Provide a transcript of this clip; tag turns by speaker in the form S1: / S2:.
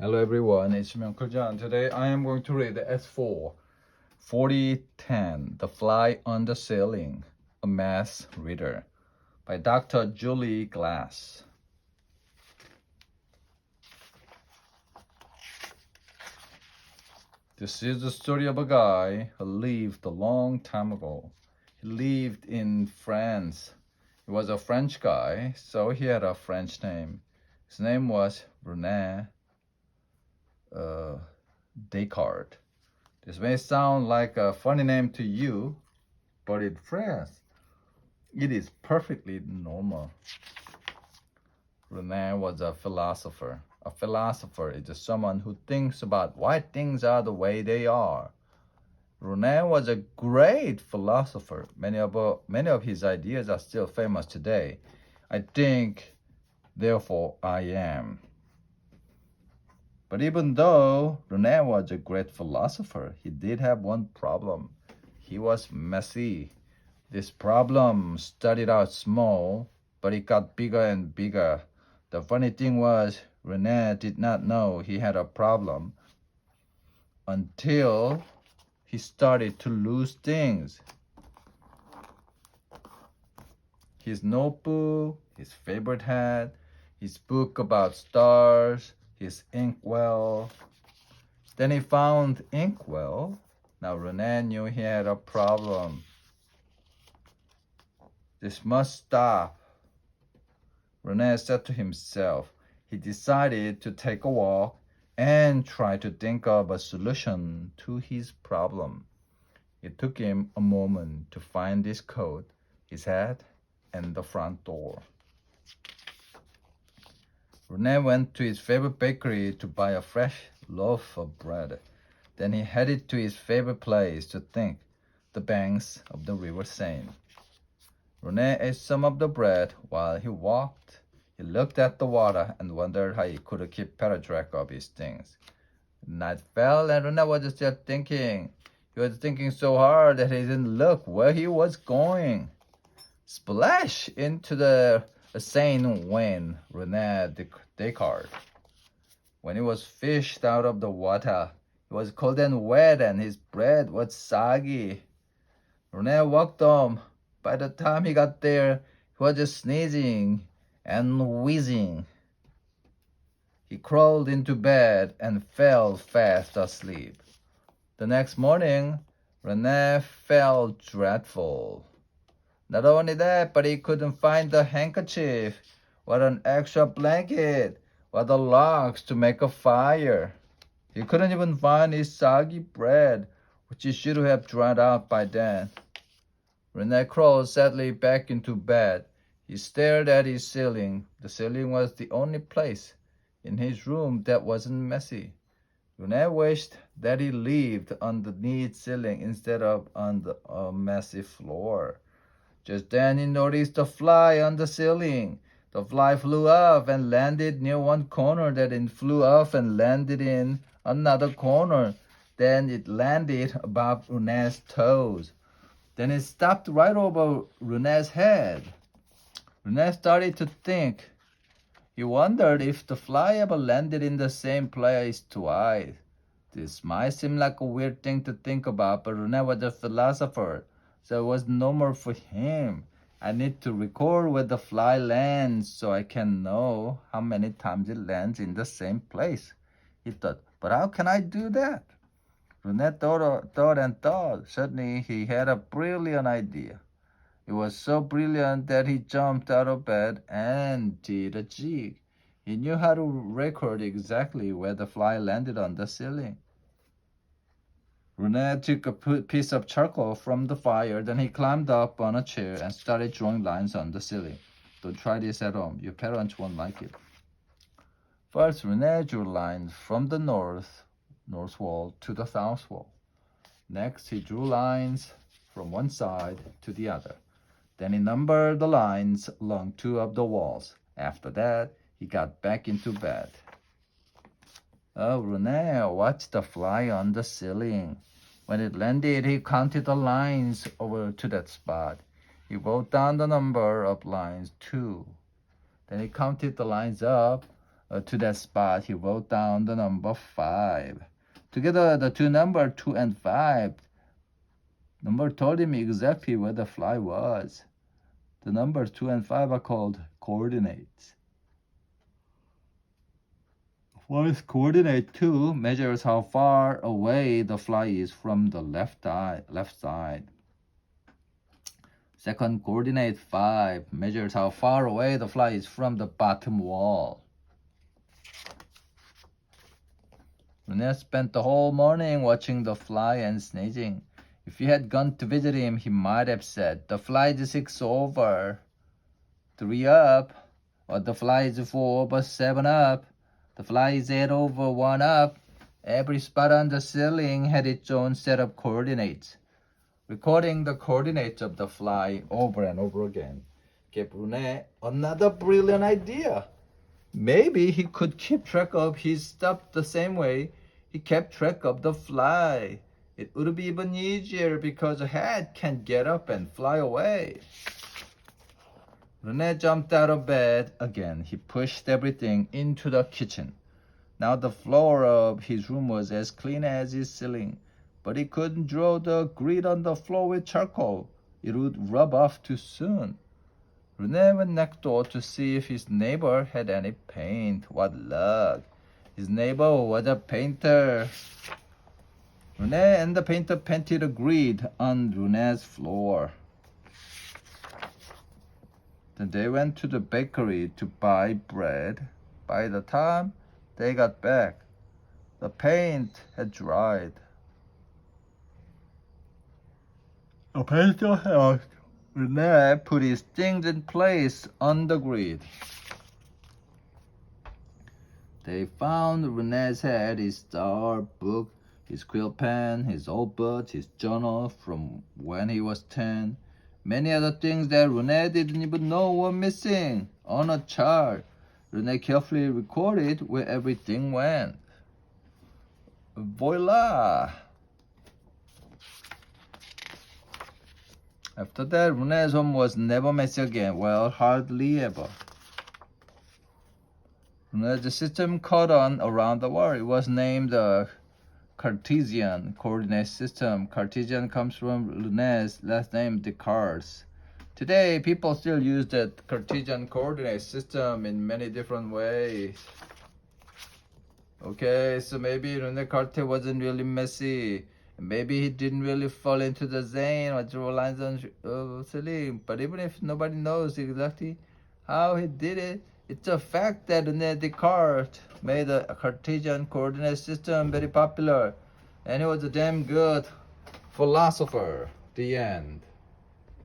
S1: Hello everyone, it's Myung Jan. Today I am going to read S4 4010, The Fly on the Ceiling, a math reader by Dr. Julie Glass. This is the story of a guy who lived a long time ago. He lived in France. He was a French guy, so he had a French name. His name was René Descartes. This may sound like a funny name to you, but in France, it is perfectly normal. René was a philosopher. A philosopher is someone who thinks about why things are the way they are. René was a great philosopher. Many of his ideas are still famous today. I think, therefore I am. But even though René was a great philosopher, he did have one problem. He was messy. This problem started out small, but it got bigger and bigger. The funny thing was, René did not know he had a problem until he started to lose things. His notebook, his favorite hat, his book about stars, his inkwell. Then he found inkwell. Now René knew he had a problem. This must stop. René said to himself. He decided to take a walk and try to think of a solution to his problem. It took him a moment to find his coat, his hat, and the front door. René went to his favorite bakery to buy a fresh loaf of bread. Then he headed to his favorite place to think, the banks of the River Seine. René ate some of the bread while he walked. He looked at the water and wondered how he could keep better track of his things. Night fell and René was still thinking. He was thinking so hard that he didn't look where he was going. Splash into the Seine went René Descartes. When he was fished out of the water, he was cold and wet and his bread was soggy. René walked home. By the time he got there, he was just sneezing and wheezing. He crawled into bed and fell fast asleep. The next morning, René felt dreadful. Not only that, but he couldn't find the handkerchief, or an extra blanket, or the logs to make a fire. He couldn't even find his soggy bread, which he should have dried out by then. René crawled sadly back into bed. He stared at his ceiling. The ceiling was the only place in his room that wasn't messy. René wished that he lived on the neat ceiling instead of on a messy floor. Just then he noticed a fly on the ceiling. The fly flew up and landed near one corner, then it flew up and landed in another corner. Then it landed above René's toes. Then it stopped right over René's head. René started to think. He wondered if the fly ever landed in the same place twice. This might seem like a weird thing to think about, but René was a philosopher, so it was normal for him. I need to record where the fly lands so I can know how many times it lands in the same place. He thought, but how can I do that? René thought and thought. Suddenly he had a brilliant idea. It was so brilliant that he jumped out of bed and did a jig. He knew how to record exactly where the fly landed on the ceiling. René took a piece of charcoal from the fire, then he climbed up on a chair and started drawing lines on the ceiling. Don't try this at home. Your parents won't like it. First, René drew lines from the north wall to the south wall. Next, he drew lines from one side to the other. Then he numbered the lines along two of the walls. After that, he got back into bed. Oh, René watched the fly on the ceiling. When it landed, he counted the lines over to that spot. He wrote down the number of lines, 2. Then he counted the lines up to that spot, he wrote down the number 5. Together, the two numbers 2 and 5, number told him exactly where the fly was. The numbers 2 and 5 are called coordinates. First, coordinate 2 measures how far away the fly is from the left side. Second, coordinate 5 measures how far away the fly is from the bottom wall. Rene spent the whole morning watching the fly and sneezing. If he had gone to visit him, he might have said, "The fly is 6 over 3 up," or "The fly is 4 over 7 up," "The fly is 8 over 1 up." Every spot on the ceiling had its own set of coordinates. Recording the coordinates of the fly over and over again gave Rene another brilliant idea. Maybe he could keep track of his stuff the same way he kept track of the fly. It would be even easier because a hat can get up and fly away. Rene jumped out of bed again. He pushed everything into the kitchen. Now the floor of his room was as clean as his ceiling, but he couldn't draw the grid on the floor with charcoal. It would rub off too soon. Rene went next door to see if his neighbor had any paint. What luck! His neighbor was a painter. Rene and the painter painted a grid on Rene's floor. Then they went to the bakery to buy bread. By the time they got back, the paint had dried. The painter helped Rene put his things in place on the grid. They found Rene's hat, his star book, his quill pen, his old boots, his journal from when he was 10. Many other things that Rene didn't even know were missing. On a chart, Rene carefully recorded where everything went. Voila! After that, Rene's home was never messy again. Well, hardly ever. Rene's system caught on around the world. It was named the Cartesian coordinate system. Cartesian comes from Rene's last name, Descartes. Today, people still use the Cartesian coordinate system in many different ways. Okay, so maybe Rene Descartes wasn't really messy. Maybe he didn't really fall into the Seine or draw lines on ceiling. But even if nobody knows exactly how he did it, it's a fact that Rene Descartes made the Cartesian coordinate system very popular. And he was a damn good philosopher. The end.